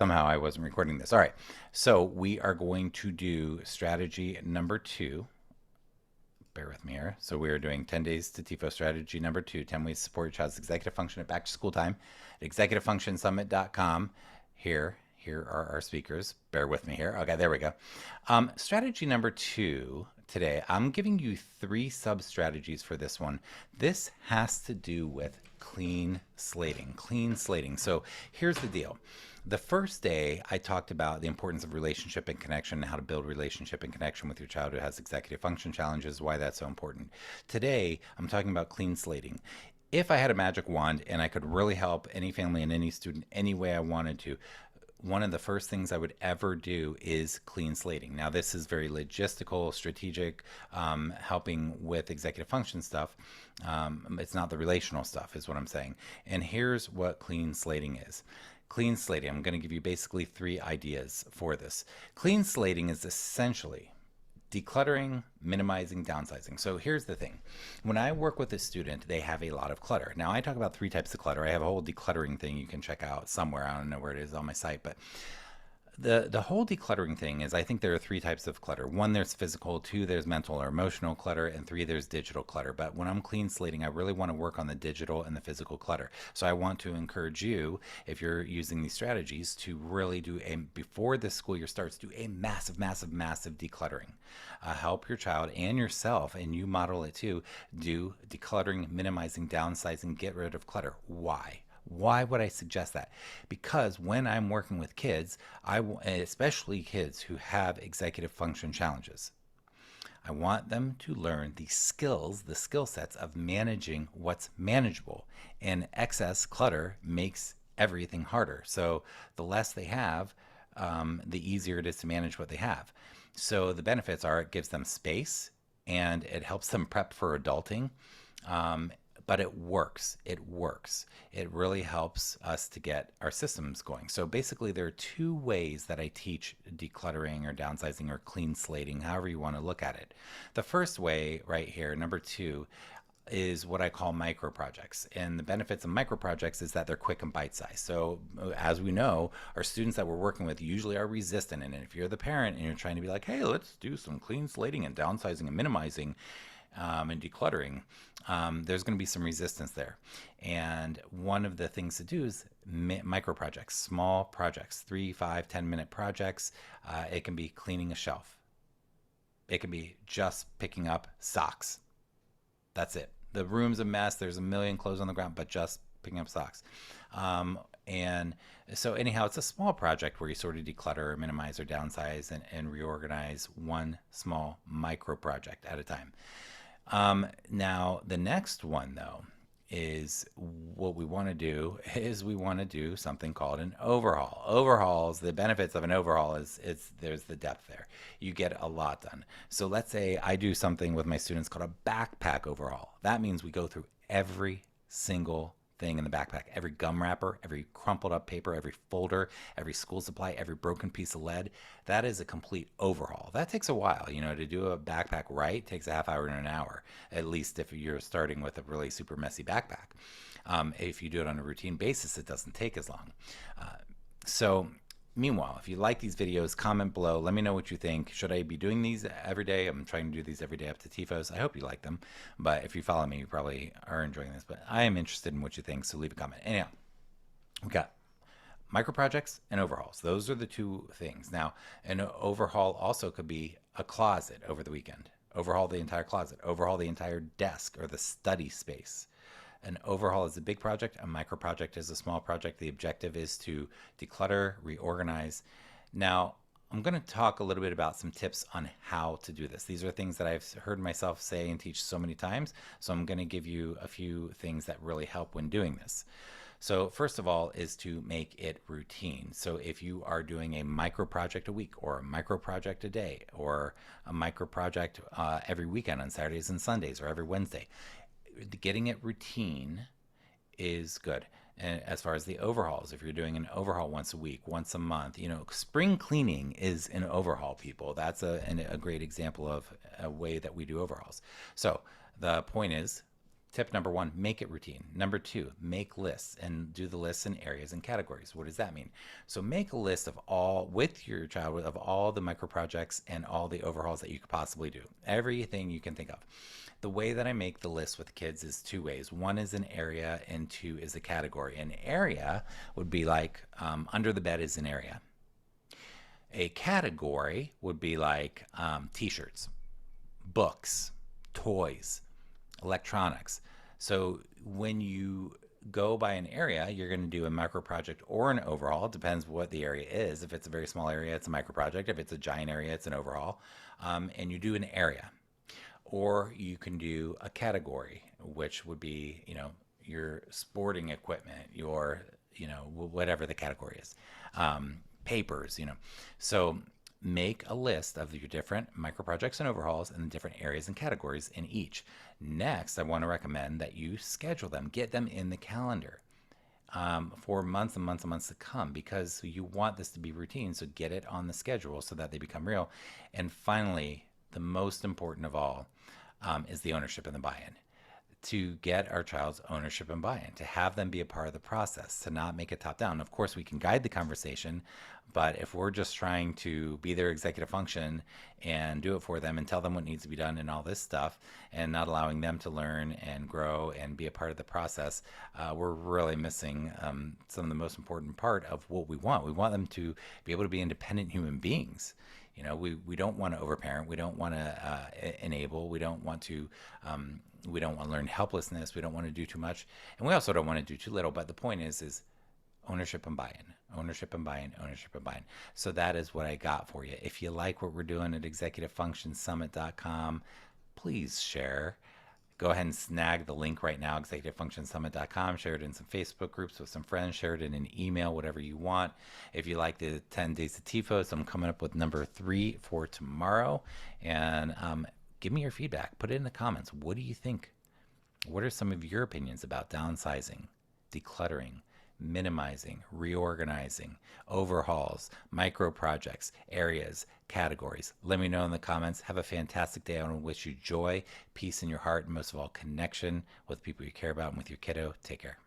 Somehow I wasn't recording this. All right. So we are going to do strategy number 2. Bear with me here. So we are doing 10 days to TIFO strategy number 2, 10 ways to support your child's executive function at back to school time at executivefunctionsummit.com. Here are our speakers. Bear with me here. Okay, there we go. Strategy number 2 today, I'm giving you 3 sub strategies for this one. This has to do with clean slating. Clean slating. So here's the deal. The first day, I talked about the importance of relationship and connection and how to build relationship and connection with your child who has executive function challenges, why that's so important. Today, I'm talking about clean slating. If I had a magic wand and I could really help any family and any student any way I wanted to, one of the first things I would ever do is clean slating. Now, this is very logistical, strategic, helping with executive function stuff. It's not the relational stuff, is what I'm saying. And here's what clean slating is. Clean slating, I'm going to give you basically 3 ideas for this. Clean slating is essentially decluttering, minimizing, downsizing. So here's the thing. When I work with a student, they have a lot of clutter. Now, I talk about 3 types of clutter. I have a whole decluttering thing you can check out somewhere. I don't know where it is on my site, but the whole decluttering thing is, I think there are 3 types of clutter. 1, there's physical. 2, there's mental or emotional clutter. And 3, there's digital clutter. But when I'm clean slating, I really want to work on the digital and the physical clutter. So I want to encourage you, if you're using these strategies, to really do a, before the school year starts, do a massive, massive, massive decluttering. Help your child and yourself, and you model it too, do decluttering, minimizing, downsizing, get rid of clutter. Why? Why would I suggest that? Because when I'm working with kids, especially kids who have executive function challenges, I want them to learn the skills, the skill sets of managing what's manageable. And excess clutter makes everything harder. So the less they have, the easier it is to manage what they have. So the benefits are, it gives them space and it helps them prep for adulting. Um, but it works. It works. It really helps us to get our systems going. So basically, there are 2 ways that I teach decluttering or downsizing or clean slating, however you want to look at it. The first way, right here, number 2, is what I call micro projects. And the benefits of micro projects is that they're quick and bite sized. So as we know, our students that we're working with usually are resistant. And if you're the parent and you're trying to be like, hey, let's do some clean slating and downsizing and minimizing, and decluttering, there's going to be some resistance there. And one of the things to do is micro projects, small projects, 3, 5, 10-minute projects. It can be cleaning a shelf. It can be just picking up socks. That's it. The room's a mess. There's a million clothes on the ground, but just picking up socks. And so anyhow, it's a small project where you sort of declutter, minimize, or downsize and reorganize one small micro project at a time. Now, the next one, though, is what we want to do is we want to do something called an overhaul. Overhauls, the benefits of an overhaul is there's the depth there. You get a lot done. So let's say I do something with my students called a backpack overhaul. That means we go through every single thing in the backpack, every gum wrapper, every crumpled up paper, every folder, every school supply, every broken piece of lead. That is a complete overhaul. That takes a while. To do a backpack right takes a half hour to an hour, at least if you're starting with a really super messy backpack. If you do it on a routine basis, it doesn't take as long. So meanwhile, if you like these videos, comment below. Let me know what you think. Should I be doing these every day? I'm trying to do these every day up to TIFOs. I hope you like them. But if you follow me, you probably are enjoying this. But I am interested in what you think, so leave a comment. Anyhow, we've got micro projects and overhauls. Those are the 2 things. Now, an overhaul also could be a closet over the weekend. Overhaul the entire closet. Overhaul the entire desk or the study space. An overhaul is a big project. A micro project is a small project. The objective is to declutter, reorganize. Now, I'm going to talk a little bit about some tips on how to do this. These are things that I've heard myself say and teach so many times. So I'm going to give you a few things that really help when doing this. So first of all is to make it routine. So if you are doing a micro project a week or a micro project a day or a micro project every weekend on Saturdays and Sundays or every Wednesday, getting it routine is good. And as far as the overhauls, if you're doing an overhaul once a week, once a month, spring cleaning is an overhaul, people. That's a great example of a way that we do overhauls. So the point is Tip number one, make it routine. Number two, make lists and do the lists in areas and categories. What does that mean? So make a list of all, with your child, of all the micro projects and all the overhauls that you could possibly do. Everything you can think of. The way that I make the list with kids is two ways. One is an area and two is a category. An area would be like under the bed is an area. A category would be like t-shirts, books, toys, electronics. So when you go by an area, you're going to do a micro project or an overhaul. It depends what the area is. If it's a very small area, it's a micro project. If it's a giant area, it's an overhaul. And you do an area. Or you can do a category, which would be, your sporting equipment, your, whatever the category is. Papers, So make a list of your different micro projects and overhauls and the different areas and categories in each. Next, I want to recommend that you schedule them, get them in the calendar for months and months and months to come, because you want this to be routine. So get it on the schedule so that they become real. And finally, the most important of all is the ownership and the buy-in. To get our child's ownership and buy-in, to have them be a part of the process, to not make it top down. Of course, we can guide the conversation, but if we're just trying to be their executive function and do it for them and tell them what needs to be done and all this stuff, and not allowing them to learn and grow and be a part of the process, we're really missing some of the most important part of what we want. We want them to be able to be independent human beings. We don't want to overparent. We don't want to enable. We don't want to learn helplessness. We don't want to do too much. And we also don't want to do too little. But the point is ownership and buy-in, ownership and buy-in, ownership and buy-in. So that is what I got for you. If you like what we're doing at executivefunctionsummit.com, please share. Go ahead and snag the link right now, executivefunctionsummit.com. Share it in some Facebook groups with some friends. Share it in an email, whatever you want. If you like the 10 Days of TIFOs, I'm coming up with number 3 for tomorrow. And give me your feedback. Put it in the comments. What do you think? What are some of your opinions about downsizing, decluttering, minimizing, reorganizing, overhauls, micro projects, areas, categories? Let me know in the comments. Have a fantastic day. I want to wish you joy, peace in your heart, and most of all, connection with people you care about and with your kiddo. Take care.